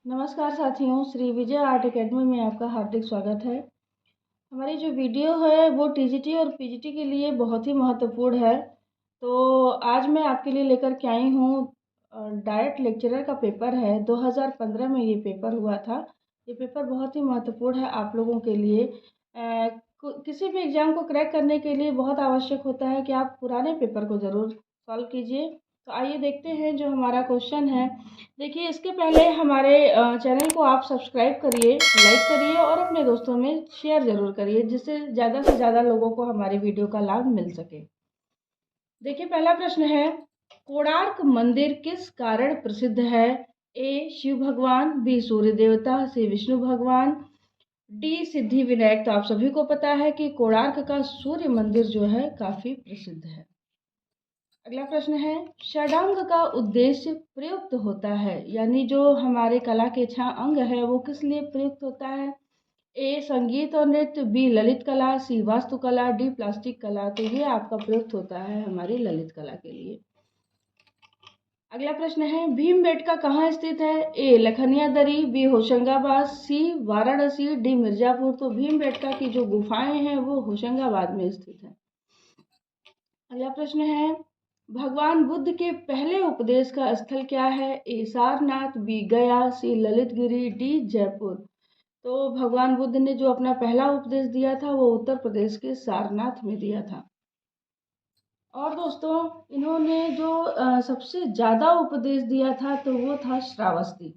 नमस्कार साथियों, Shri Vijay art academy में आपका हार्दिक स्वागत है। हमारी जो वीडियो है वो टीजीटी और पीजीटी के लिए बहुत ही महत्वपूर्ण है। तो आज मैं आपके लिए लेकर के आई हूँ डायट लेक्चरर का पेपर है। 2015 में ये पेपर हुआ था। ये पेपर बहुत ही महत्वपूर्ण है आप लोगों के लिए। किसी भी एग्ज़ाम को क्रैक करने के लिए बहुत आवश्यक होता है कि आप पुराने पेपर को ज़रूर सॉल्व कीजिए। तो आइए देखते हैं जो हमारा क्वेश्चन है। देखिए, इसके पहले हमारे चैनल को आप सब्सक्राइब करिए, लाइक करिए और अपने दोस्तों में शेयर ज़रूर करिए, जिससे ज़्यादा से ज़्यादा लोगों को हमारी वीडियो का लाभ मिल सके। देखिए, पहला प्रश्न है, कोणार्क मंदिर किस कारण प्रसिद्ध है? ए शिव भगवान, बी सूर्य देवता, सी विष्णु भगवान, डी सिद्धि विनायक। तो आप सभी को पता है कि कोणार्क का सूर्य मंदिर जो है काफ़ी प्रसिद्ध है। अगला प्रश्न है, षडांग का उद्देश्य प्रयुक्त होता है, यानी जो हमारे कला के 6 अंग है वो किस लिए प्रयुक्त होता है? ए संगीत और नृत्य, बी ललित कला, सी वास्तुकला, डी प्लास्टिक कला। तो ये आपका प्रयुक्त होता है हमारी ललित कला के लिए। अगला प्रश्न है, भीमबेटका कहाँ स्थित है? ए लखनिया दरी, बी होशंगाबाद, सी वाराणसी, डी मिर्जापुर। तो भीमबेटका की जो गुफाएं हैं वो होशंगाबाद में स्थित है। अगला प्रश्न है, भगवान बुद्ध के पहले उपदेश का स्थल क्या है? ए सारनाथ, बी गया, सी ललितगिरी, डी जयपुर। तो भगवान बुद्ध ने जो अपना पहला उपदेश दिया था वो उत्तर प्रदेश के सारनाथ में दिया था। और दोस्तों, इन्होंने जो सबसे ज़्यादा उपदेश दिया था तो वो था श्रावस्ती।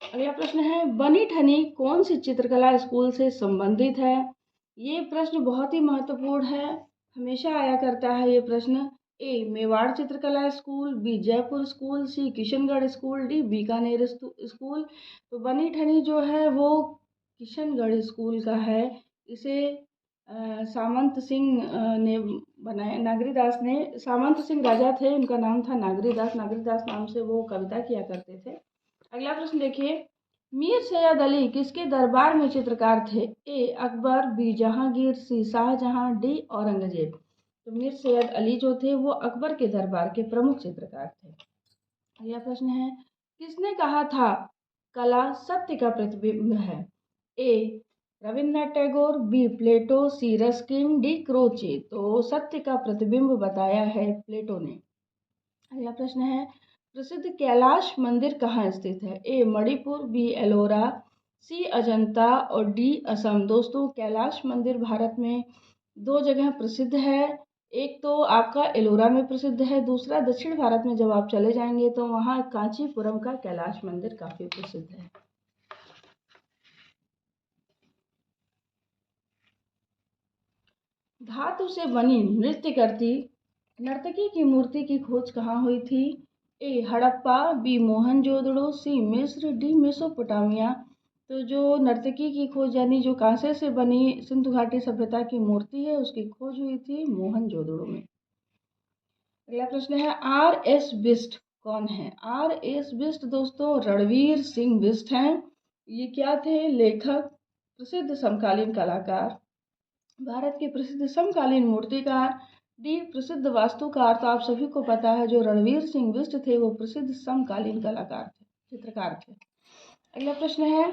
अगला प्रश्न है, बनी ठनी कौन सी चित्रकला स्कूल से संबंधित है? ये प्रश्न बहुत ही महत्वपूर्ण है, हमेशा आया करता है ये प्रश्न। ए मेवाड़ चित्रकला school, B Jaipur school, C Kishangarh school, D Bikaner school. तो बनी ठनी जो है वो किशनगढ़ स्कूल का है। इसे सामंत सिंह ने बनाया। नागरीदास ने, सामंत सिंह राजा थे, उनका नाम था नागरीदास। नागरीदास नाम से वो कविता किया करते थे। अगला प्रश्न देखिए, मीर सैयद अली किसके दरबार में चित्रकार थे? ए अकबर, बी जहांगीर, सी शाहजहां, डी औरंगजेब। तो मीर सैयद अली जो थे वो अकबर के दरबार के प्रमुख चित्रकार थे। अगला प्रश्न है, किसने कहा था कला सत्य का प्रतिबिंब है? ए रविन्द्रनाथ टैगोर, बी प्लेटो, सी रस्किन, डी क्रोचे। तो सत्य का प्रतिबिंब बताया है प्लेटो ने। अगला प्रश्न है, प्रसिद्ध कैलाश मंदिर कहाँ स्थित है? ए मणिपुर, बी एलोरा, सी अजंता और डी असम। दोस्तों, कैलाश मंदिर भारत में 2 जगह प्रसिद्ध है। एक तो आपका एलोरा में प्रसिद्ध है, दूसरा दक्षिण भारत में जब आप चले जाएंगे तो वहाँ कांचीपुरम का कैलाश मंदिर काफ़ी प्रसिद्ध है। धातु से बनी नृत्य करती नर्तकी की मूर्ति की खोज कहाँ हुई थी? ए हड़प्पा, बी मोहनजोदड़ो, सी मिस्र, डी मेसोपोटामिया। तो जो नर्तकी की खोज यानी जो कांसे से बनी सिंधु घाटी सभ्यता की मूर्ति है उसकी खोज हुई थी मोहनजोदड़ो में। अगला प्रश्न है, आर एस बिष्ट कौन है? आर एस बिष्ट दोस्तों रणवीर सिंह बिष्ट हैं। ये क्या थे? लेखक, प्रसिद्ध समकालीन कलाकार, भारत के प्रसिद्ध समकालीन मूर्तिकार, डी प्रसिद्ध वास्तुकार। तो आप सभी को पता है जो रणवीर सिंह बिष्ट थे वो प्रसिद्ध समकालीन कलाकार थे, चित्रकार थे। अगला प्रश्न है,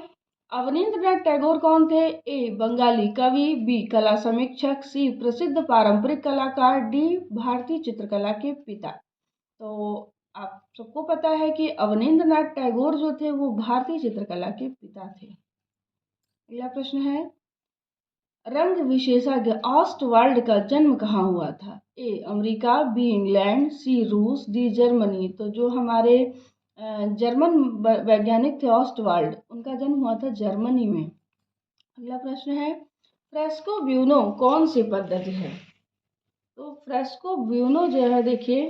अवनींद्रनाथ टैगोर कौन थे? ए बंगाली कवि, बी कला समीक्षक, सी प्रसिद्ध पारंपरिक कलाकार, डी भारतीय चित्रकला के पिता। तो आप सबको पता है कि अवनींद्रनाथ टैगोर जो थे वो भारतीय चित्रकला के पिता थे। अगला प्रश्न है, रंग विशेषज्ञ ऑस्टवाल्ड का जन्म कहाँ हुआ था? ए अमेरिका, बी इंग्लैंड, सी रूस, डी जर्मनी। तो जो हमारे जर्मन वैज्ञानिक थे ऑस्टवाल्ड, उनका जन्म हुआ था जर्मनी में। अगला प्रश्न है, फ्रेस्को ब्यूनो कौन सी पद्धति है? तो फ्रेस्को ब्यूनो जो है देखिए,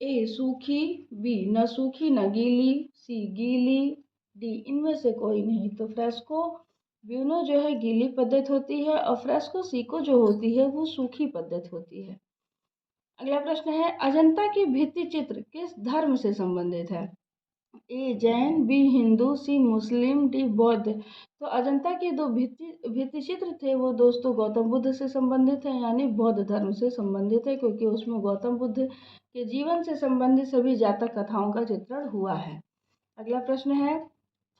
ए सूखी, बी न सूखी न गीली, सी गीली, डी इनमें से कोई नहीं। तो फ्रेस्को ब्यूनो जो है गीली पद्धति होती है और फ्रेस्को सीको जो होती है वो सूखी पद्धति होती है। अगला प्रश्न है, अजंता की भित्ति चित्र किस धर्म से संबंधित है? ए जैन, बी हिंदू, सी मुस्लिम, डी बौद्ध। तो अजंता के 2 भित्ति चित्र थे वो दोस्तों गौतम बुद्ध से संबंधित है, यानी बौद्ध धर्म से संबंधित है, क्योंकि उसमें गौतम बुद्ध के जीवन से संबंधित सभी जातक कथाओं का चित्रण हुआ है। अगला प्रश्न है,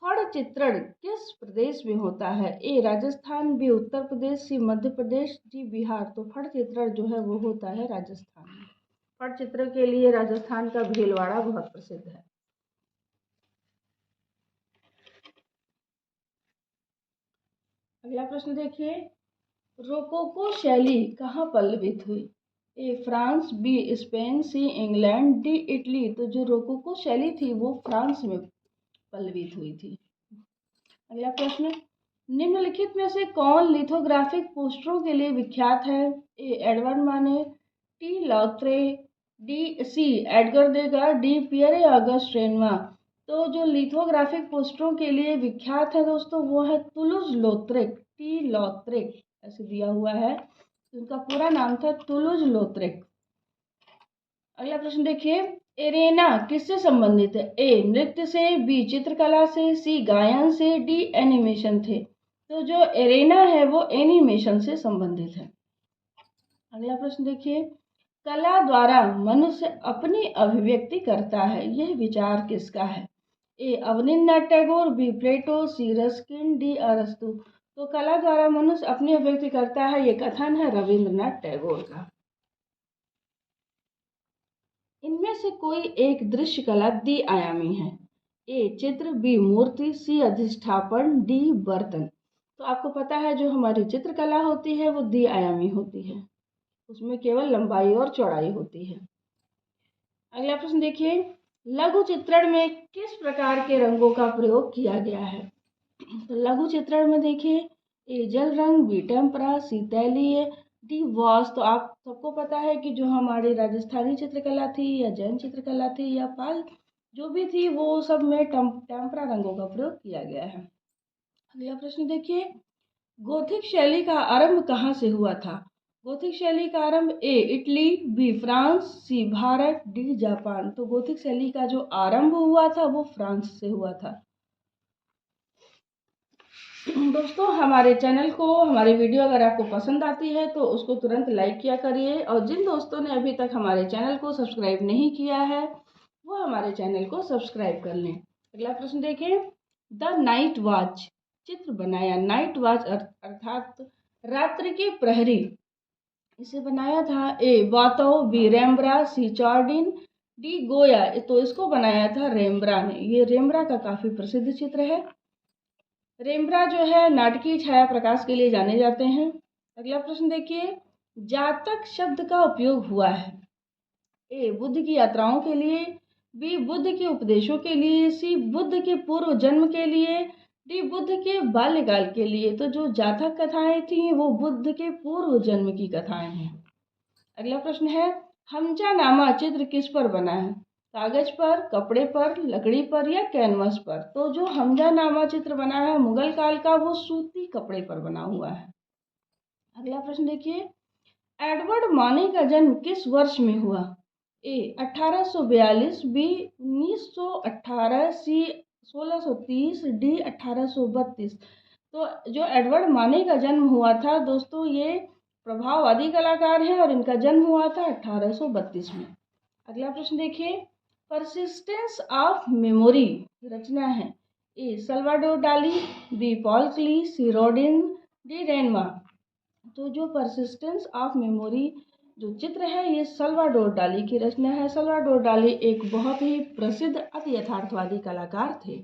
फड़ चित्रण किस प्रदेश में होता है? ए राजस्थान, बी उत्तर प्रदेश, सी मध्य प्रदेश, डी बिहार। तो फड़ चित्रण जो है वो होता है राजस्थान में। फड़ चित्रण के लिए राजस्थान का भीलवाड़ा बहुत प्रसिद्ध है। अगला प्रश्न देखिए, रोकोको शैली कहाँ पल्लवित हुई? A France, B Spain, C England, D Italy. तो जो रोकोको शैली थी वो फ्रांस में पल्लवित हुई थी। अगला प्रश्न, निम्नलिखित में से कौन लिथोग्राफिक पोस्टरों के लिए विख्यात है? ए एडवर्ड माने, टी लॉत्रे, सी एडगर देगा, डी पियरे ऑगस्ट रेनवा। तो जो लिथोग्राफिक पोस्टरों के लिए विख्यात है दोस्तों वो है तुलुज लौत्रेक, टी लॉत्रेक ऐसे दिया हुआ है। उनका पूरा नाम था तुलुज लौत्रेक। अगला प्रश्न देखिए, एरेना किससे संबंधित है? ए नृत्य से, बी चित्रकला से, सी गायन से, डी एनिमेशन थे। तो जो एरेना है वो एनिमेशन से संबंधित है। अगला प्रश्न देखिए, कला द्वारा मनुष्य अपनी अभिव्यक्ति करता है, यह विचार किसका है? ए अवनींद्रनाथ टैगोर, बी प्लेटो, सी रस्किन, डी अरस्तु। तो कला द्वारा मनुष्य अपनी अभिव्यक्ति करता है, ये कथन है रविंद्रनाथ टैगोर का। इनमें से कोई एक दृश्य कला द्विआयामी है? ए चित्र, बी मूर्ति, सी अधिष्ठापन, डी बर्तन। तो आपको पता है जो हमारी चित्रकला होती है वो द्विआयामी होती है, उसमें केवल लंबाई और चौड़ाई होती है। अगला प्रश्न देखिए, लघु चित्रण में किस प्रकार के रंगों का प्रयोग किया गया है? तो लघु चित्रण में देखिए, ए जल रंग, बी टेम्परा, सी तैलीय, डी वॉश। तो आप सबको पता है कि जो हमारी राजस्थानी चित्रकला थी या जैन चित्रकला थी या पाल जो भी थी वो सब में टेम्परा रंगों का प्रयोग किया गया है। अगला प्रश्न देखिए, गोथिक शैली का आरंभ कहाँ से हुआ था? गोथिक शैली का आरंभ A Italy, B France, C Bharat, D Japan. तो गोथिक शैली का जो आरंभ हुआ था वो फ्रांस से हुआ था। दोस्तों हमारे चैनल को, हमारी वीडियो अगर आपको पसंद आती है तो उसको तुरंत लाइक किया करिए, और जिन दोस्तों ने अभी तक हमारे चैनल को सब्सक्राइब नहीं किया है वो हमारे चैनल को सब्सक्राइब कर लें। अगला प्रश्न देखिए, द नाइट वॉच चित्र बनाया। नाइट वॉच अर्थात रात्रि के प्रहरी, इसे बनाया था ए वातो, बी रेम्ब्रा, सी चॉर्डिन, डी गोया। तो इसको बनाया था रेम्ब्रा ने। ये रेम्ब्रा का काफी प्रसिद्ध चित्र है। रेम्ब्रा जो है नाटकीय छाया प्रकाश के लिए जाने जाते हैं। अगला प्रश्न देखिए, जातक शब्द का उपयोग हुआ है? ए बुद्ध की यात्राओं के लिए, बी बुद्ध के उपदेशों के लिए, सी बुद्ध के पूर्व जन्म के लिए, डी बुद्ध के बाल्यकाल के लिए। तो जो जातक कथाएं थी वो बुद्ध के पूर्व जन्म की कथाएं हैं। अगला प्रश्न है, हमजानामा चित्र किस पर बना है? कागज पर, कपड़े पर, लकड़ी पर या कैनवस पर। तो जो हमजानामा चित्र बना है मुगल काल का वो सूती कपड़े पर बना हुआ है। अगला प्रश्न देखिए, एडवर्ड माने का जन्म किस वर्ष में हुआ? ए 1842, बी 1918, सी 1630, डी 1832। तो जो एडवर्ड माने का जन्म हुआ था दोस्तों ये प्रभाववादी कलाकार हैं और इनका जन्म हुआ था 1832 में। अगला प्रश्न देखिए, परसिस्टेंस ऑफ मेमोरी रचना है? ए सल्वाडोर डाली, बी पॉल क्ली, सी रोडिन, डी रेनवा। तो जो परसिस्टेंस ऑफ मेमोरी जो चित्र है ये सल्वाडोर डाली की रचना है। सल्वाडोर डाली एक बहुत ही प्रसिद्ध अति यथार्थवादी कलाकार थे।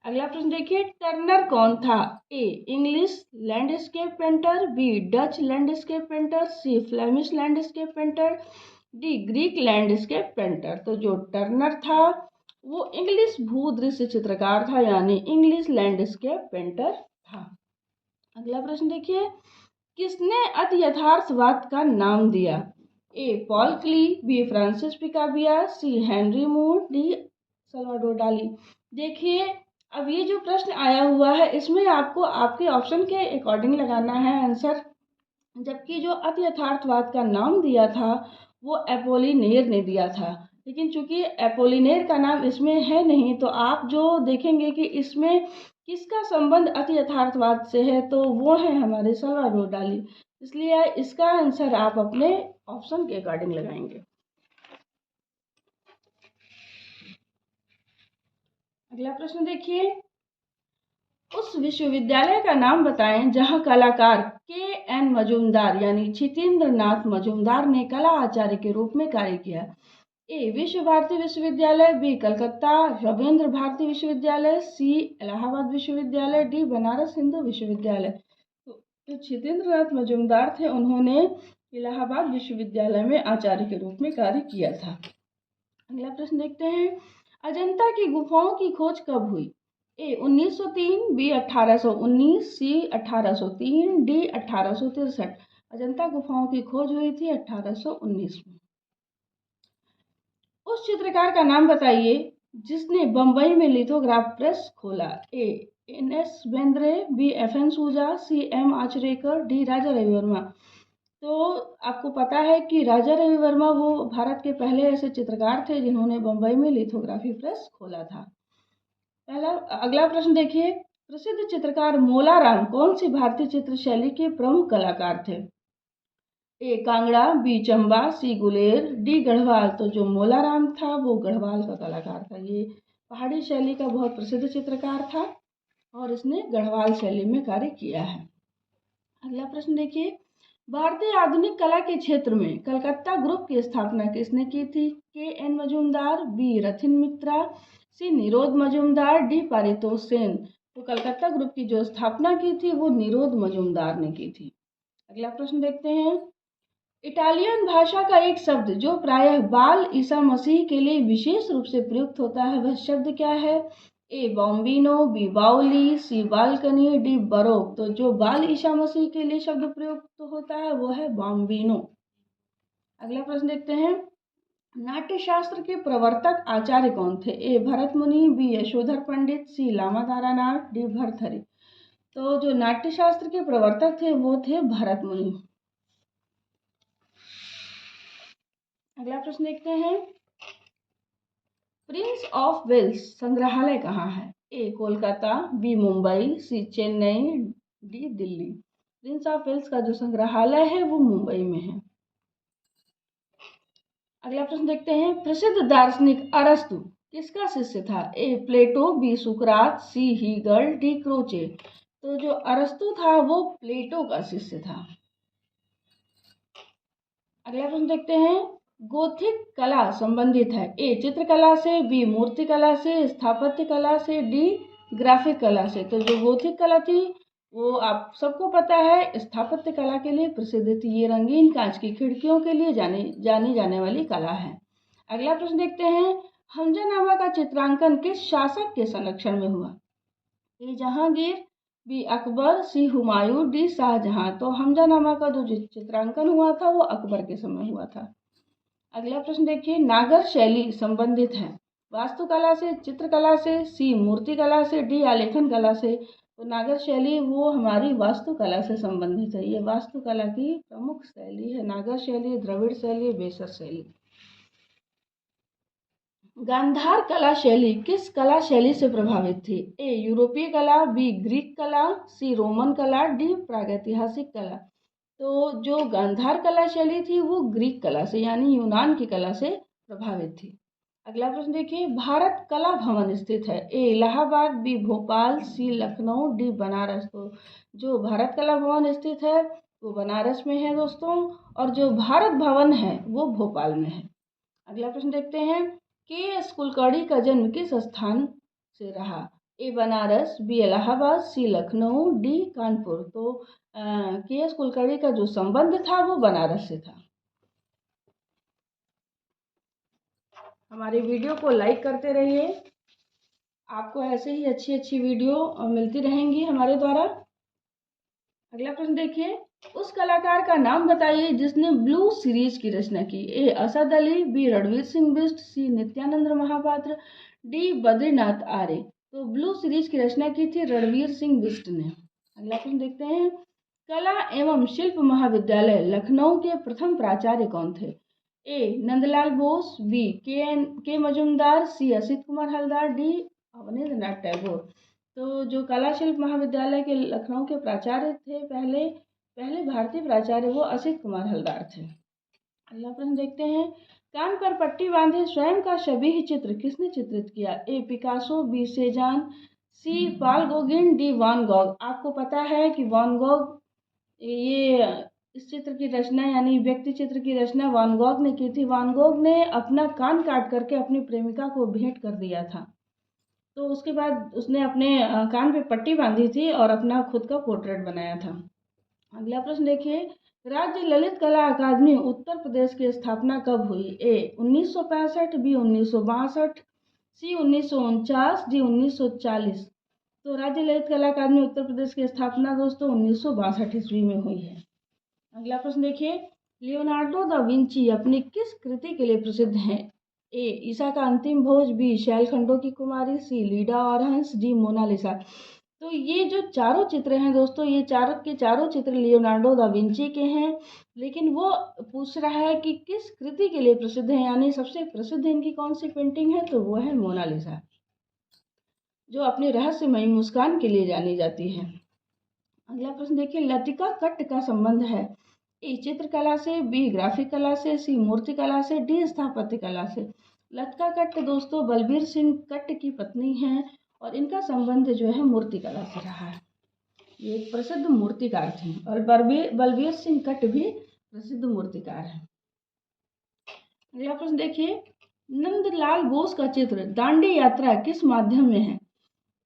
अगला प्रश्न देखिए, टर्नर कौन था? A English landscape painter, B Dutch landscape painter, C Flemish landscape painter, D Greek landscape painter. तो जो टर्नर था वो इंग्लिश भूदृश्य चित्रकार था, यानी इंग्लिश लैंडस्केप पेंटर था। अगला प्रश्न देखिए, किसने अति यथार्थवाद का नाम दिया? ए पॉल क्ली, बी फ्रांसिस पिकाबिया, सी हेनरी मूर, डी सल्वाडोर डाली। देखिए अब ये जो प्रश्न आया हुआ है इसमें आपको आपके ऑप्शन के अकॉर्डिंग लगाना है आंसर, जबकि जो अति यथार्थवाद का नाम दिया था वो एपोलिनेर ने दिया था। लेकिन चूंकि एपोलिनेर का नाम इसमें है नहीं तो आप जो देखेंगे कि इसमें किसका संबंध अति यथार्थवाद से है तो वो है हमारे सल्वाडोर डाली, इसलिए इसका आंसर आप अपने ऑप्शन के अकॉर्डिंग लगाएंगे। अगला प्रश्न देखिए, उस विश्वविद्यालय का नाम बताएं जहां कलाकार K.N. मजूमदार यानी छितेंद्र नाथ मजूमदार ने कला आचार्य के रूप में कार्य किया। ए विश्व भारती विश्वविद्यालय, बी कलकत्ता रविंद्र भारती विश्वविद्यालय, सी इलाहाबाद विश्वविद्यालय, डी बनारस हिंदू विश्वविद्यालय। तो जो छितेंद्र नाथ मजूमदार थे उन्होंने इलाहाबाद विश्वविद्यालय में आचार्य के रूप में कार्य किया था। अगला प्रश्न देखते हैं, अजंता की गुफाओं की खोज कब हुई? ए 1903, बी 1819, सी 1803, डी 1863। अजंता गुफाओं की खोज हुई थी 1819 में। उस चित्रकार का नाम बताइए जिसने बंबई में लिथोग्राफ प्रेस खोला। A N.S. Bendre, B F.N. Souza, C M. Achrekar, D Raja Ravi Varma. तो आपको पता है कि राजा रविवर्मा वो भारत के पहले ऐसे चित्रकार थे जिन्होंने बंबई में लिथोग्राफी प्रेस खोला था। अगला प्रश्न देखिए, प्रसिद्ध चित्रकार मोलाराम कौन सी भारतीय चित्र शैली के प्रमुख कलाकार थे? ए कांगड़ा, बी चंबा, सी गुलेर, डी गढ़वाल। तो जो मोलाराम था वो गढ़वाल का कलाकार था। ये पहाड़ी शैली का बहुत प्रसिद्ध चित्रकार था और इसने गढ़वाल शैली में कार्य किया है। अगला प्रश्न देखिए, भारतीय आधुनिक कला के क्षेत्र में कलकत्ता ग्रुप की स्थापना किसने की थी? K.N. मजूमदार, बी रथिन मित्रा, सी निरोध मजूमदार, डी पारितोष सेन। तो कलकत्ता ग्रुप की जो स्थापना की थी वो निरोध मजूमदार ने की थी। अगला प्रश्न देखते हैं, इटालियन भाषा का एक शब्द जो प्रायः बाल ईसा मसीह के लिए विशेष रूप से प्रयुक्त होता है वह शब्द क्या है? ए बॉम्बिनो, बी बाउली, सी बालकनी, डी बरोक। तो जो बाल ईसा मसीह के लिए शब्द प्रयुक्त होता है वो है बॉम्बिनो। अगला प्रश्न देखते हैं, नाट्य शास्त्र के प्रवर्तक आचार्य कौन थे? ए भरत मुनि, बी यशोधर पंडित, सी लामा तारानाथ, डी भर्तृहरि। तो जो नाट्य शास्त्र के प्रवर्तक थे वो थे भरत मुनि। अगला प्रश्न देखते हैं, प्रिंस ऑफ वेल्स संग्रहालय कहाँ है? A Kolkata, B Mumbai, C Chennai, D Delhi. Prince of Wales का जो संग्रहालय है वो मुंबई में है। अगला प्रश्न देखते हैं, प्रसिद्ध दार्शनिक अरस्तु किसका शिष्य था? ए प्लेटो, बी सुकरात, सी हीगल, डी क्रोचे। तो जो अरस्तु था वो प्लेटो का शिष्य था। अगला प्रश्न देखते हैं, गोथिक कला संबंधित है? ए चित्रकला से, बी मूर्ति कला से, स्थापत्य कला से, डी ग्राफिक कला से। तो जो गोथिक कला थी वो आप सबको पता है स्थापत्य कला के लिए प्रसिद्ध थी। ये रंगीन कांच की खिड़कियों के लिए जानी जाने वाली कला है। अगला प्रश्न देखते हैं, हमजानामा का चित्रांकन किस शासक के संरक्षण में हुआ? ए जहांगीर, बी अकबर, सी हुमायूं, डी शाहजहां। तो हमजानामा का जो चित्रांकन हुआ था वो अकबर के समय हुआ था। अगला प्रश्न देखिए, नागर शैली संबंधित है वास्तुकला से, चित्रकला से, सी मूर्तिकला से, डी आलेखन कला से। तो नागर शैली वो हमारी वास्तुकला से संबंधित है। ये वास्तुकला की प्रमुख शैली है। नागर शैली, द्रविड़ शैली, बेसर शैली। गांधार कला शैली किस कला शैली से प्रभावित थी? ए यूरोपीय कला, बी ग्रीक कला, सी रोमन कला, डी प्रागैतिहासिक कला। तो जो गांधार कला शैली थी वो ग्रीक कला से यानी यूनान की कला से प्रभावित थी। अगला प्रश्न देखिए, भारत कला भवन स्थित है? ए इलाहाबाद, बी भोपाल, सी लखनऊ, डी बनारस। तो जो भारत कला भवन स्थित है वो बनारस में है दोस्तों, और जो भारत भवन है वो भोपाल में है। अगला प्रश्न देखते हैं, K.S. कुलकर्णी का जन्म किस स्थान से रहा? ए बनारस, बी इलाहाबाद, सी लखनऊ, डी कानपुर। तो K.S. कुलकर्णी का जो संबंध था वो बनारस से था। हमारे वीडियो को लाइक करते रहिए, आपको ऐसे ही अच्छी अच्छी वीडियो मिलती रहेंगी हमारे द्वारा। अगला प्रश्न देखिए, उस कलाकार का नाम बताइए जिसने ब्लू सीरीज की रचना की? ए असद अली, बी रणवीर सिंह बिष्ट, सी नित्यानंद महापात्र, डी बद्रीनाथ आर्य। तो ब्लू सीरीज की रचना की थी रणवीर सिंह बिष्ट ने। अगला प्रश्न देखते हैं, कला एवं शिल्प महाविद्यालय लखनऊ के प्रथम प्राचार्य कौन थे? ए नंदलाल बोस, बी के मजूमदार, सी असित कुमार हलदार, डी अवनींद्रनाथ टैगोर। तो जो कला शिल्प महाविद्यालय के लखनऊ के प्राचार्य थे पहले भारतीय प्राचार्य वो असित कुमार हलदार थे। अगला प्रश्न देखते हैं, कान पर पट्टी बांधे स्वयं का शबीह चित्र किसने चित्रित किया? ए पिकासो, बी सेजान, सी पाल गोगिन, डी वान गॉग। आपको पता है कि वान गॉग ये इस चित्र की रचना यानी व्यक्ति चित्र की रचना वान गॉग ने की थी। वान गॉग ने अपना कान काट करके अपनी प्रेमिका को भेंट कर दिया था। तो उसके बाद उसने अपने कान पे पट्टी बांधी थी और अपना खुद का पोर्ट्रेट बनाया था। अगला प्रश्न देखिए, राज्य ललित कला अकादमी उत्तर प्रदेश की स्थापना कब हुई? ए 1965, बी 1962, सी 1949, डी 1940। तो राज्य ललित कला अकादमी उत्तर प्रदेश की स्थापना दोस्तों 1962 ईस्वी में हुई है। अगला प्रश्न देखिए, लियोनार्डो दा विंची अपनी किस कृति के लिए प्रसिद्ध हैं? ए ईसा का अंतिम भोज, बी शैलखंडों की कुमारी, सी लीडा और हंस, डी मोनालिसा। तो ये जो चारों चित्र हैं दोस्तों, ये चारों के चारों चित्र लियोनार्डो दा विंची के हैं। लेकिन वो पूछ रहा है कि किस कृति के लिए प्रसिद्ध है, यानी सबसे प्रसिद्ध इनकी कौन सी पेंटिंग है? तो वो है मोनालिसा, जो अपनी रहस्यमयी मुस्कान के लिए जानी जाती है। अगला प्रश्न देखिए, लतिका कट्ट का संबंध है? ए चित्रकला से, बी ग्राफिक कला से, सी मूर्ति कला से, डी स्थापत्य कला से। लतिका कट्ट दोस्तों बलबीर सिंह कट्ट की पत्नी हैं और इनका संबंध जो है मूर्ति कला से रहा है। ये एक प्रसिद्ध मूर्तिकार थे और बलबीर सिंह कट्ट भी प्रसिद्ध मूर्तिकार हैं। अगला प्रश्न देखिए, नंदलाल बोस का चित्र दांडी यात्रा किस माध्यम में है?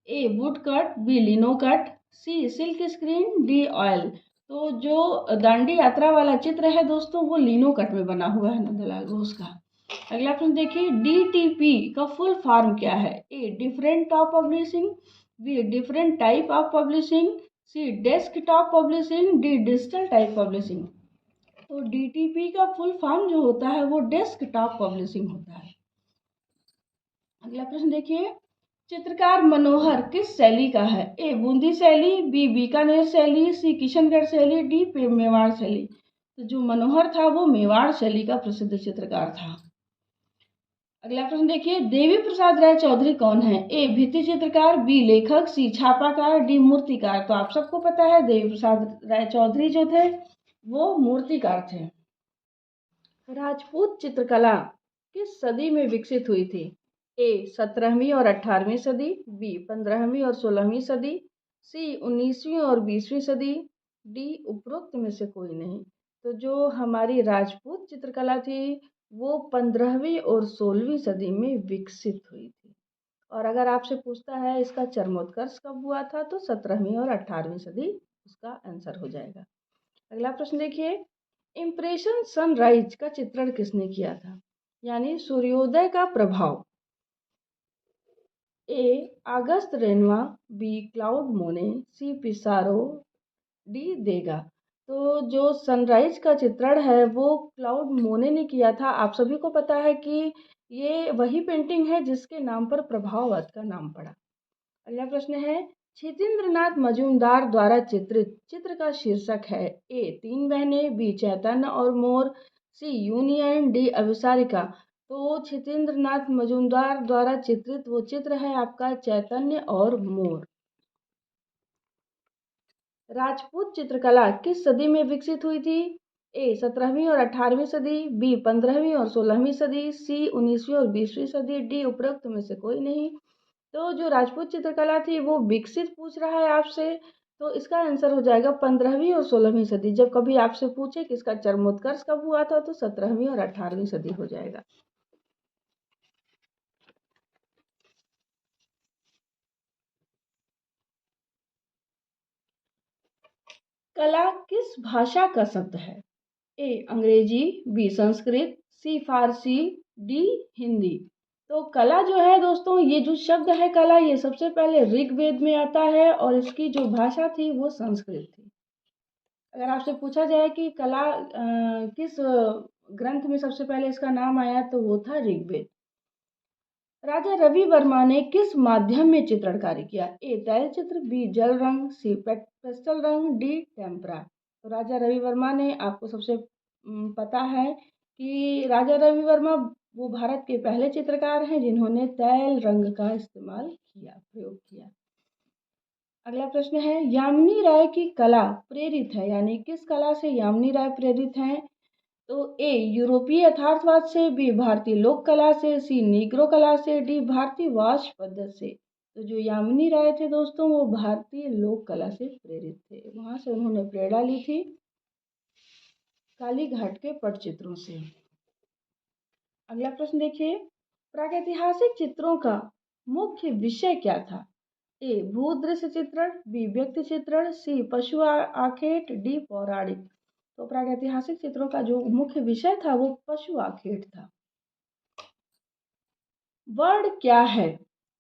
A wood cut, B lino cut, C silk screen, D oil. तो जो दांडी यात्रा वाला चित्र है दोस्तों वो लिनो कट में बना हुआ है नंदलाल बोस का। अगला प्रश्न देखिए, डीटीपी का फुल फॉर्म क्या है? A different top publishing, B different type of publishing, C desktop publishing, D digital type publishing. तो डीटीपी का फुल फॉर्म जो होता है वो डेस्कटॉप पब्लिशिंग होता है। अगला प्रश्न देखिए, चित्रकार मनोहर किस शैली का है? ए बूंदी शैली, बी बीकानेर शैली, सी किशनगढ़ शैली, डी मेवाड़ शैली। तो जो मनोहर था वो मेवाड़ शैली का प्रसिद्ध चित्रकार था। अगला प्रश्न देखिए, देवी प्रसाद राय चौधरी कौन है? ए भित्ति चित्रकार, बी लेखक, सी छापाकार, डी मूर्तिकार। तो आप सबको पता है देवी प्रसाद राय चौधरी जो थे वो मूर्तिकार थे। राजपूत चित्रकला किस सदी में विकसित हुई थी? ए 17वीं और 18वीं सदी, बी 15वीं और 16वीं सदी, सी 19वीं और 20वीं सदी, डी उपरोक्त में से कोई नहीं। तो जो हमारी राजपूत चित्रकला थी वो 15वीं और 16वीं सदी में विकसित हुई थी। और अगर आपसे पूछता है इसका चरमोत्कर्ष कब हुआ था तो 17वीं और 18वीं सदी उसका आंसर हो जाएगा। अगला प्रश्न देखिए, इम्प्रेशन सनराइज का चित्रण किसने किया था, यानी सूर्योदय का प्रभाव? ए अगस्त रेनवा, बी क्लाउड मोने, सी पिसारो, डी देगा। तो जो सनराइज का चित्रण है वो क्लाउड मोने ने किया था। आप सभी को पता है कि ये वही पेंटिंग है जिसके नाम पर प्रभावत का नाम पड़ा। अगला प्रश्न है, क्षितेंद्रनाथ मजूमदार द्वारा चित्रित चित्र का शीर्षक है? ए तीन बहनें, बी चैतन्य और मोर, सी यूनियन, डी अभिसारिका। तो क्षितेंद्रनाथ मजूमदार द्वारा चित्रित वो चित्र है आपका चैतन्य और मोर। राजपूत चित्रकला किस सदी में विकसित हुई थी? ए 17वीं और 18वीं सदी, बी 15वीं और 16वीं सदी, सी 19वीं और 20वीं सदी, डी उपरोक्त में से कोई नहीं। तो जो राजपूत चित्रकला थी वो विकसित पूछ रहा है आपसे, तो इसका आंसर हो जाएगा 15वीं और 16वीं सदी। जब कभी आपसे पूछे कि इसका चरमोत्कर्ष कब हुआ था तो 17वीं और 18वीं सदी हो जाएगा। कला किस भाषा का शब्द है? ए अंग्रेजी, बी संस्कृत, सी फारसी, डी हिंदी। तो कला जो है दोस्तों, ये जो शब्द है कला, ये सबसे पहले ऋग्वेद में आता है और इसकी जो भाषा थी वो संस्कृत थी। अगर आपसे पूछा जाए कि कला किस ग्रंथ में सबसे पहले इसका नाम आया तो वो था ऋग्वेद। राजा रवि वर्मा ने किस माध्यम में चित्रणकारी किया? ए तैल चित्र, बी जल रंग, सी पेस्टल रंग, डी टेम्परा। तो राजा रवि वर्मा ने, आपको सबसे पता है कि राजा रवि वर्मा वो भारत के पहले चित्रकार हैं जिन्होंने तैल रंग का इस्तेमाल किया, प्रयोग किया। अगला प्रश्न है, यामिनी राय की कला प्रेरित है, यानी किस कला से यामिनी राय प्रेरित हैं? तो ए यूरोपीय यथार्थवाद से, बी भारतीय लोक कला से, सी नीग्रो कला से, डी भारतीय वाश पद्धति से। तो जो यामिनी राय थे दोस्तों वो भारतीय लोक कला से प्रेरित थे, वहाँ से उन्होंने प्रेरणा ली थी काली घाट के पटचित्रों से। अगला प्रश्न देखिए, प्रागैतिहासिक चित्रों का मुख्य विषय क्या था? ए भूदृश्य चित्रण, बी व्यक्ति चित्रण, सी पशु आखेट, डी पौराणिक। तो प्रागैतिहासिक चित्रों का जो मुख्य विषय था वो पशु आखेट था। वर्ण क्या है?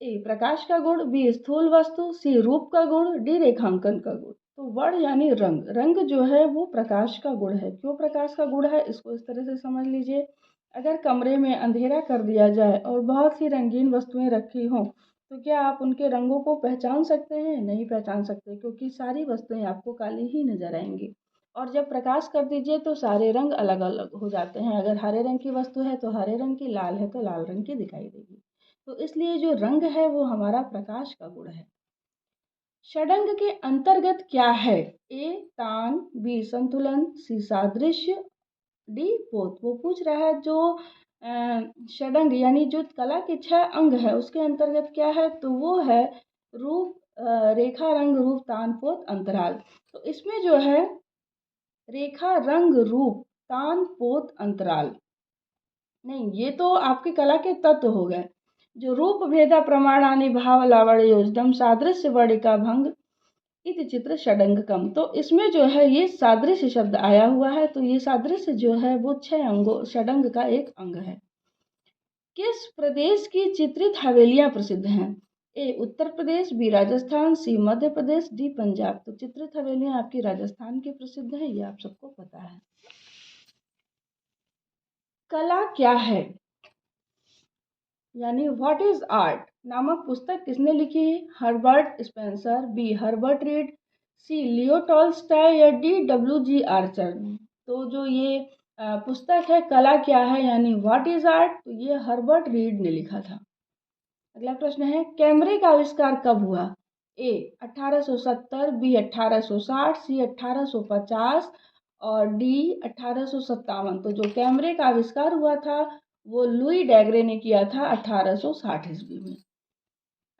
ए प्रकाश का गुण, बी स्थूल वस्तु, सी रूप का गुण, डी रेखांकन का गुण। तो वर्ण यानी रंग, रंग जो है वो प्रकाश का गुण है। क्यों प्रकाश का गुण है इसको इस तरह से समझ लीजिए, अगर कमरे में अंधेरा कर दिया जाए और बहुत सी रंगीन वस्तुएं रखी हों तो क्या आप उनके रंगों को पहचान सकते हैं? नहीं पहचान सकते, क्योंकि सारी वस्तुएं आपको काली ही नजर आएंगी। और जब प्रकाश कर दीजिए तो सारे रंग अलग अलग हो जाते हैं। अगर हरे रंग की वस्तु है तो हरे रंग की, लाल है तो लाल रंग की दिखाई देगी। तो इसलिए जो रंग है वो हमारा प्रकाश का गुण है। षडंग के अंतर्गत क्या है? ए तान, बी संतुलन, सी सादृश्य, डी पोत। वो पूछ रहा है जो षडंग यानी जो कला के 6 अंग है उसके अंतर्गत क्या है? तो वो है रूप, रेखा, रंग, रूप, तान, पोत, अंतराल। तो इसमें जो है रेखा, रंग, रूप, तान, पोत, अंतराल नहीं, ये तो आपकी कला के तत्व हो गए। जो रूप भेदा प्रमाणानि भाव लावण्योज्जम सादृश्य वर्णिका भंग इति चित्र षडंगकम। तो इसमें जो है ये सादृश्य शब्द आया हुआ है, तो ये सादृश्य जो है वो 6 अंगों षडंग का एक अंग है। किस प्रदेश की चित्रित हवेलियां प्रसिद्ध हैं? ए उत्तर प्रदेश, बी राजस्थान, सी मध्य प्रदेश, डी पंजाब। तो चित्रित हवेलियां आपकी राजस्थान की प्रसिद्ध है, ये आप सबको पता है। कला क्या है यानी व्हाट इज आर्ट नामक पुस्तक किसने लिखी? Herbert Spencer, B Herbert Read, C Leo Tolstoy या डी डब्ल्यू.जी. आर्चर। तो जो ये पुस्तक है कला क्या है यानी व्हाट इज आर्ट, तो ये हर्बर्ट रीड ने लिखा था। अगला प्रश्न है, कैमरे का आविष्कार कब हुआ? ए 1870, बी 1860, सी 1850 और डी 1857। तो जो कैमरे का आविष्कार हुआ था वो लुई डैगरे ने किया था 1860 ईस्वी में।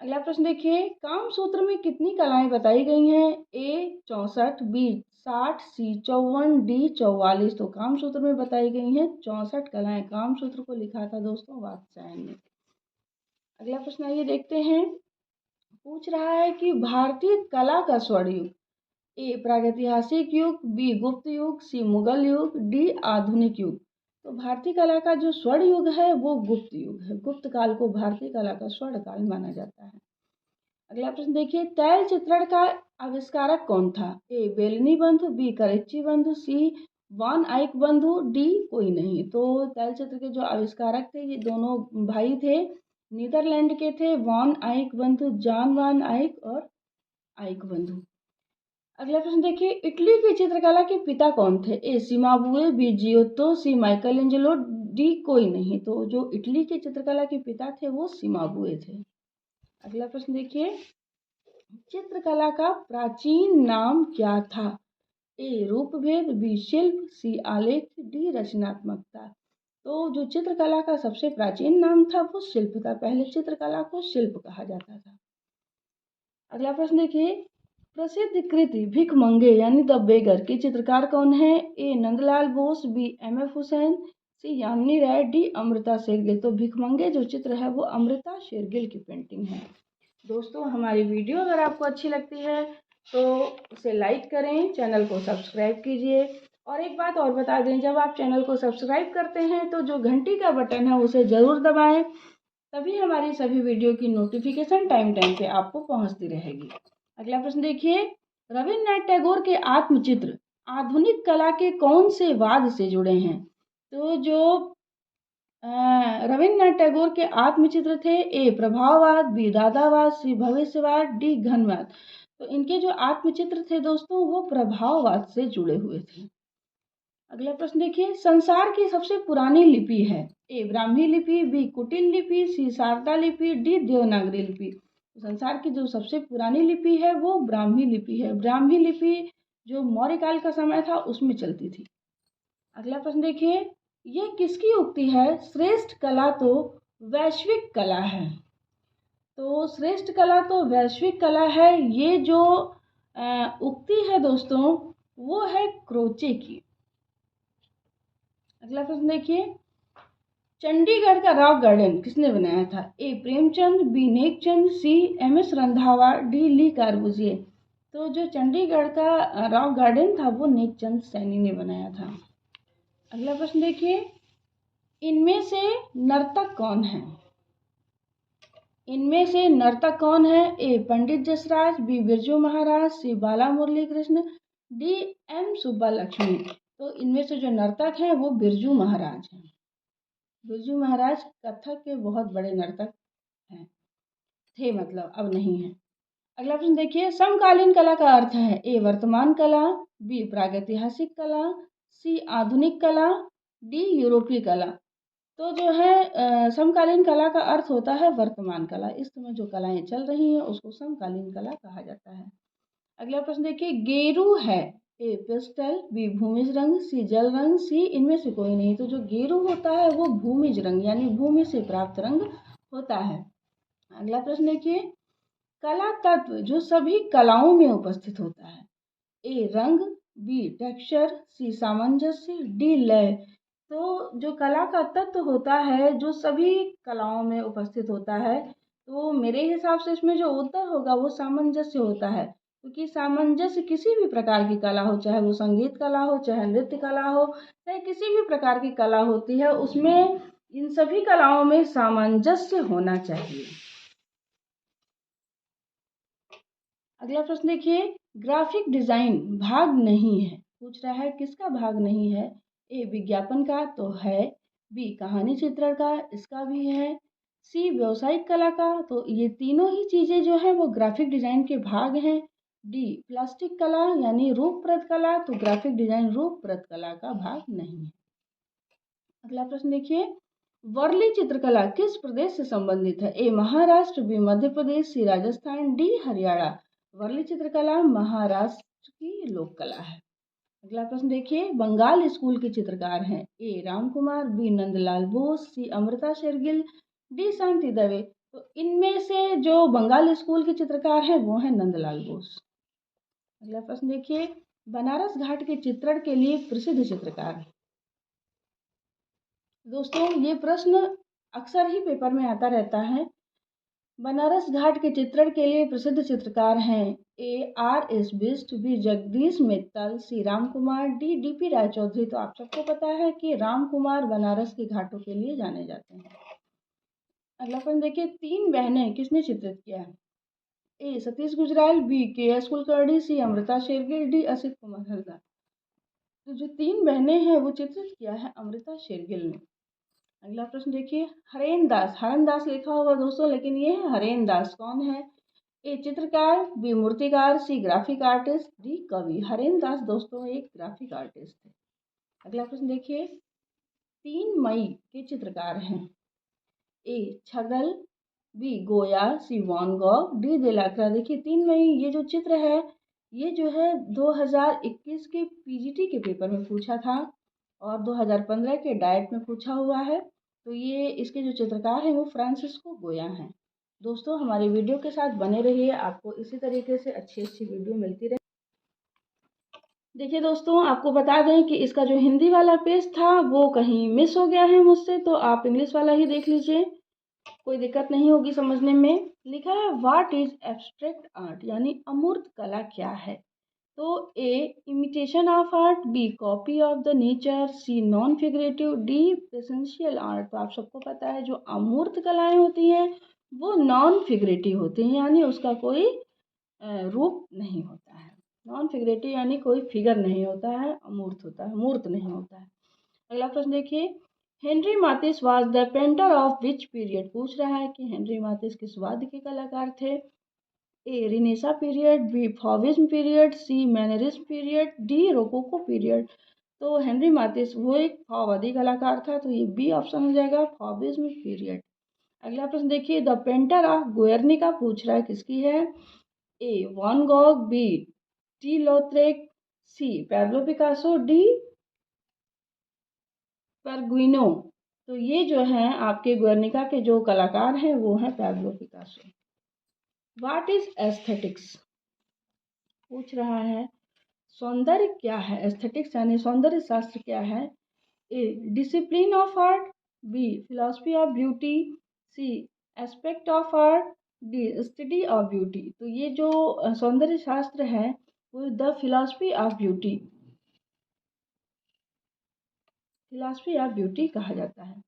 अगला प्रश्न देखिए, काम सूत्र में कितनी कलाएं बताई गई हैं? ए 64, बी 60, सी 54, डी 44। तो काम सूत्र में बताई गई हैं 64 कलाएं। काम सूत्र को लिखा था दोस्तों वात्स्यायन ने। अगला प्रश्न आइए देखते हैं, पूछ रहा है कि भारतीय कला का स्वर्ण युग। ए प्रागैतिहासिक युग, बी गुप्त युग, सी मुगल युग, डी आधुनिक युग। तो भारतीय कला का जो स्वर्ण युग है वो गुप्त युग है। गुप्त काल को भारतीय कला का स्वर्ण काल माना जाता है। अगला प्रश्न देखिए, तैल चित्रण का आविष्कारक कौन था? ए बेलनी बंधु, बी करेच्ची बंधु, सी वान आइक बंधु, डी कोई नहीं। तो तैल चित्र के जो आविष्कारक थे ये दोनों भाई थे, नीदरलैंड के थे, वान आइक बंधु, जॉन वान आइक और आइक बंधु। अगला प्रश्न देखिए, इटली की चित्रकला के पिता कौन थे? ए सिमाबुए, बी जियोत्तो, सी माइकल एंजेलो, डी कोई नहीं। तो जो इटली की चित्रकला के पिता थे वो सिमाबुए थे। अगला प्रश्न देखिए, चित्रकला का प्राचीन नाम क्या था? ए रूपभेद, बी शिल्प, सी आलेख, डी रचनात्मकता। तो जो चित्रकला का सबसे प्राचीन नाम था वो शिल्प था। पहले चित्रकला को शिल्प कहा जाता था। अगला प्रश्न देखिए, प्रसिद्ध कृति भिखमंगे यानी द बेगर के चित्रकार कौन है? ए नंदलाल बोस, बी एम.एफ. हुसैन, सी यामिनी राय, डी अमृता शेरगिल। तो भिखमंगे जो चित्र है वो अमृता शेरगिल की पेंटिंग है। दोस्तों हमारी वीडियो अगर आपको अच्छी लगती है तो उसे लाइक करें, चैनल को सब्सक्राइब कीजिए। और एक बात और बता दें, जब आप चैनल को सब्सक्राइब करते हैं तो जो घंटी का बटन है उसे ज़रूर दबाएं, तभी हमारी सभी वीडियो की नोटिफिकेशन टाइम पे आपको पहुंचती रहेगी। अगला प्रश्न देखिए, रविन्द्रनाथ टैगोर के आत्मचित्र आधुनिक कला के कौन से वाद से जुड़े हैं? तो जो रविन्द्रनाथ टैगोर के आत्मचित्र थे, ए प्रभाववाद, बी दादावाद, सी भविष्यवाद, डी घनवाद। तो इनके जो आत्मचित्र थे दोस्तों वो प्रभाववाद से जुड़े हुए थे। अगला प्रश्न देखिए, संसार की सबसे पुरानी लिपि है? ए ब्राह्मी लिपि, बी कुटिल लिपि, सी शारदा लिपि, डी देवनागरी लिपि। तो संसार की जो सबसे पुरानी लिपि है वो ब्राह्मी लिपि है। ब्राह्मी लिपि जो मौर्य काल का समय था उसमें चलती थी। अगला प्रश्न देखिए, यह किसकी उक्ति है? श्रेष्ठ कला तो वैश्विक कला है। तो श्रेष्ठ कला तो वैश्विक कला है, ये जो उक्ति है दोस्तों वो है क्रोचे की। अगला प्रश्न देखिए, चंडीगढ़ का रॉक गार्डन किसने बनाया था? ए प्रेमचंद, बी नेकचंद, सी एम.एस. रंधावा, डी ली कार्बूजिए। तो जो चंडीगढ़ का रॉक गार्डन था वो नेकचंद सैनी ने बनाया था। अगला प्रश्न देखिए, इनमें से नर्तक कौन है? इनमें से नर्तक कौन है? ए पंडित जसराज, बी बिरजू महाराज, सी बाला मुरली कृष्ण, डी एम सुब्बा लक्ष्मी। तो इनमें से जो नर्तक हैं वो बिरजू महाराज हैं। बिरजू महाराज कथक के बहुत बड़े नर्तक हैं, थे मतलब, अब नहीं है। अगला प्रश्न देखिए, समकालीन कला का अर्थ है? ए वर्तमान कला, बी प्रागैतिहासिक कला, सी आधुनिक कला, डी यूरोपीय कला। तो जो है समकालीन कला का अर्थ होता है वर्तमान कला। इस समय जो कलाएं चल रही हैं उसको समकालीन कला कहा जाता है। अगला प्रश्न देखिए, गेरू है? ए पेस्टल, बी भूमिज रंग, सी जल रंग, सी इनमें से कोई नहीं। तो जो गेरू होता है वो भूमिज रंग यानी भूमि से प्राप्त रंग होता है। अगला प्रश्न देखिए, कला तत्व जो सभी कलाओं में उपस्थित होता है? ए रंग, बी टेक्सचर, सी सामंजस्य, डी लय। तो जो कला का तत्व होता है जो सभी कलाओं में उपस्थित होता है, तो मेरे हिसाब से इसमें जो उत्तर होगा वो सामंजस्य होता है, क्योंकि सामंजस्य किसी भी प्रकार की कला हो, चाहे वो संगीत कला हो, चाहे नृत्य कला हो, चाहे किसी भी प्रकार की कला होती है, उसमें इन सभी कलाओं में सामंजस्य होना चाहिए। अगला प्रश्न देखिए, ग्राफिक डिजाइन भाग नहीं है, पूछ रहा है किसका भाग नहीं है? ए विज्ञापन का, तो है। बी कहानी चित्रण का, इसका भी है। सी व्यवसायिक कला का, तो ये तीनों ही चीजें जो है वो ग्राफिक डिजाइन के भाग हैं। डी प्लास्टिक कला यानी रूपप्रद कला, तो ग्राफिक डिजाइन रूपप्रद कला का भाग नहीं है। अगला प्रश्न देखिए, वर्ली चित्रकला किस प्रदेश से संबंधित है? ए महाराष्ट्र, बी मध्य प्रदेश, सी राजस्थान, डी हरियाणा। वर्ली चित्रकला महाराष्ट्र की लोक कला है। अगला प्रश्न देखिए, बंगाल स्कूल के चित्रकार हैं? ए राम कुमार, बी नंदलाल बोस, सी अमृता शेरगिल, डी शांति दवे। तो इनमें से जो बंगाल स्कूल के चित्रकार हैं वो हैं नंदलाल बोस। अगला प्रश्न देखिए, बनारस घाट के चित्रण के लिए प्रसिद्ध चित्रकार। दोस्तों ये प्रश्न अक्सर ही पेपर में आता रहता है। बनारस घाट के चित्रण के लिए प्रसिद्ध चित्रकार हैं? A R S Bisht, B Jagdish Mittal, C Ram Kumar, D D P Roychowdhury. तो आप सबको पता है कि राम कुमार बनारस के घाटों के लिए जाने जाते हैं। अगला प्रश्न देखिए, तीन बहनें किसने चित्रित किया है? ए सतीश गुजराल, बी के एस कुलकर्णी, सी अमृता शेरगिल, डी असित कुमार हरदा। तो जो तीन बहनें हैं वो चित्रित किया है अमृता शेरगिल ने। अगला प्रश्न देखिए, हरेन दास, हरन दास लिखा होगा दोस्तों लेकिन ये है हरेन दास। कौन है? ए चित्रकार, बी मूर्तिकार, सी ग्राफिक आर्टिस्ट, डी कवि। हरेन दास दोस्तों एक ग्राफिक आर्टिस्ट थे। अगला प्रश्न देखिए, 3 मई के चित्रकार हैं? ए छगल, बी गोया, सी वॉन गॉग, डी दिलाकरा। देखिए 3 मई ये जो चित्र है ये जो है 2021 के पीजीटी के पेपर में पूछा था और 2015 के डाइट में पूछा हुआ है। तो ये इसके जो चित्रकार हैं वो फ्रांसिस्को गोया हैं। दोस्तों हमारी वीडियो के साथ बने रहिए, आपको इसी तरीके से अच्छी अच्छी वीडियो मिलती रहे। देखिए दोस्तों आपको बता दें कि इसका जो हिंदी वाला पेज था वो कहीं मिस हो गया है मुझसे, तो आप इंग्लिश वाला ही देख लीजिए, कोई दिक्कत नहीं होगी समझने में। लिखा है व्हाट इज एब्स्ट्रैक्ट आर्ट यानी अमूर्त कला क्या है? तो A imitation of art, B copy of the nature, C non figurative, D essential art. तो आप सबको पता है जो अमूर्त कलाएं होती हैं वो नॉन फिगरेटिव होती हैं यानी उसका कोई रूप नहीं होता है। नॉन फिगरेटिव यानी कोई फिगर नहीं होता है, अमूर्त होता है, मूर्त नहीं होता है। अगला प्रश्न देखिए, Henry मातिस was the painter of which period. पूछ रहा है कि हेनरी मातिस किस वाद्य के कलाकार थे? A renaissance period, B fauvism period, C mannerism period, D rococo period. तो हेनरी मातिस वो एक फॉवादी कलाकार था, तो ये बी ऑप्शन हो जाएगा, फॉविज्म पीरियड। अगला प्रश्न देखिए, द पेंटर ऑफ गुएर्निका पूछ रहा है किसकी है? ए वॉन गॉग, बी टी लॉथरेक, सी पैब्लो पिकासो, डी परगुइनो। तो ये जो है आपके गुर्निका के जो कलाकार हैं वो हैं Pablo Picasso. What is aesthetics पूछ रहा है, सौंदर्य क्या है? एस्थेटिक्स यानी सौंदर्य शास्त्र क्या है? A discipline of art, B philosophy of beauty, C aspect of art, D study of beauty. तो ये जो सौंदर्य शास्त्र है वो the philosophy of beauty, philosophy of beauty कहा जाता है।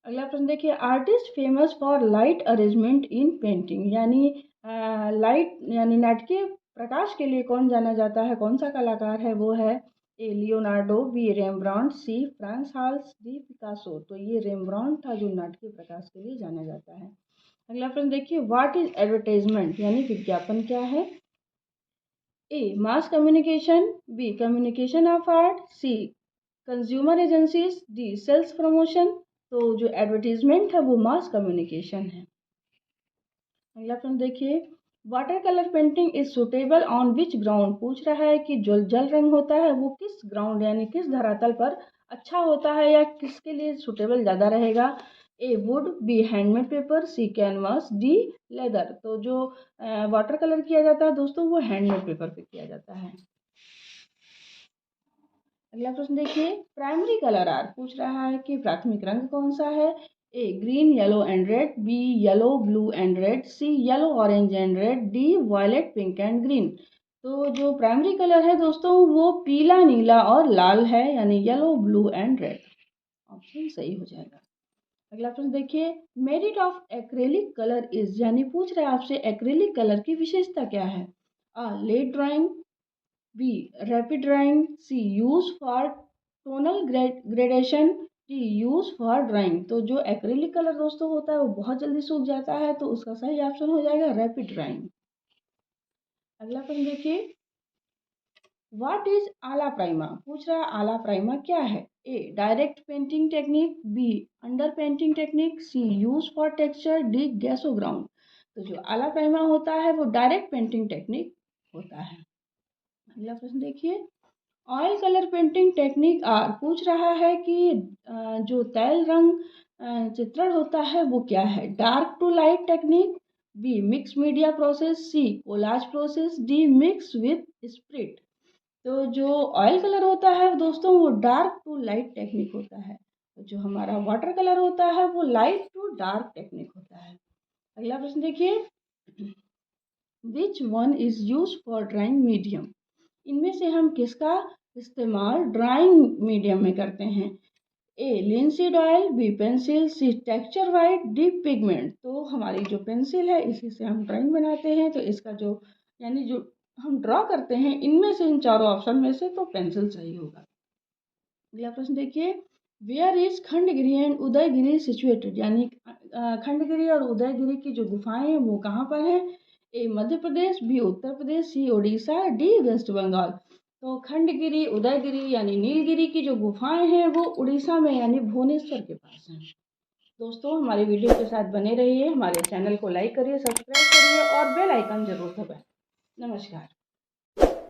अगला प्रश्न देखिए, artist famous for light arrangement in painting, यानी लाइट यानी नाटकीय प्रकाश के लिए कौन जाना जाता है, कौन सा कलाकार है? वो है A Leonardo, B Rembrandt, C Frans Hals, D Picasso. तो ये रेम्ब्रांड था जो नाटकीय प्रकाश के लिए जाना जाता है। अगला प्रश्न देखिए, व्हाट इज एडवर्टाइजमेंट यानी विज्ञापन क्या है? A mass communication, B communication of art, C consumer agencies, D sales promotion. तो जो एडवर्टीजमेंट है वो मास कम्युनिकेशन है। अगला प्रश्न देखिए, water colour painting is suitable on which ground पूछ रहा है कि जो जल रंग होता है वो किस ग्राउंड यानी किस धरातल पर अच्छा होता है या किसके लिए सुटेबल ज़्यादा रहेगा? A wood, B handmade paper, C canvas, D leather. तो जो वाटर कलर किया जाता है दोस्तों वो हैंडमेड पेपर पे किया जाता है। अगला प्रश्न देखिए, प्राइमरी कलर आर्ट पूछ रहा है कि प्राथमिक रंग कौन सा है? A green yellow and red, B yellow blue and red, C yellow orange and red, D violet pink and green. तो जो प्राइमरी कलर है दोस्तों वो पीला, नीला और लाल है, यानी yellow blue and red. Option सही हो जाएगा। अगला प्रश्न देखिए, merit of acrylic colour is, यानी पूछ रहे हैं आपसे एक्रेलिक कलर की विशेषता क्या है? Late drawing, B rapid drawing, C use for tonal gradation, D use for drawing. तो जो एक्रेलिक कलर दोस्तों होता है वो बहुत जल्दी सूख जाता है, तो उसका सही ऑप्शन हो जाएगा रैपिड ड्राइंग। अगला प्रश्न देखिए, व्हाट इज आला प्राइमा पूछ रहा है, आला प्राइमा क्या है? A direct painting technique, B under painting technique, C use for texture, D gesso ground. तो जो आला प्राइमा होता है वो डायरेक्ट पेंटिंग टेक्निक होता है। अगला प्रश्न देखिए, oil colour painting technique are पूछ रहा है कि जो तैल रंग चित्रण होता है वो क्या है? Dark to light technique, B mix media process, C collage process, D mix with spirit. तो जो ऑयल कलर होता है दोस्तों वो डार्क टू लाइट टेक्निक होता है, जो हमारा वाटर कलर होता है वो लाइट टू डार्क टेक्निक होता है। अगला प्रश्न देखिए, which one is use for drawing medium, इनमें से हम किसका इस्तेमाल ड्राइंग मीडियम में करते हैं? ए लिंसीड ऑयल, बी पेंसिल, सी टेक्सचर वाइट, डी पिगमेंट। तो हमारी जो पेंसिल है इसी से हम ड्राइंग बनाते हैं, तो इसका जो यानी जो हम ड्रॉ करते हैं इनमें से इन चारों ऑप्शन में से तो पेंसिल सही होगा। अगला प्रश्न देखिए, where is Khandagiri and Udayagiri situated, यानी खंडगिरी और उदयगिरी की जो गुफाएं हैं वो कहाँ पर हैं? ए मध्य प्रदेश, बी उत्तर प्रदेश, सी उड़ीसा, डी वेस्ट बंगाल। तो खंडगिरी, उदयगिरी यानी नीलगिरी की जो गुफाएं हैं वो उड़ीसा में यानी भुवनेश्वर के पास हैं। दोस्तों हमारी वीडियो के साथ बने रहिए, हमारे चैनल को लाइक करिए, सब्सक्राइब करिए और बेल आइकन जरूर दबाएं। नमस्कार।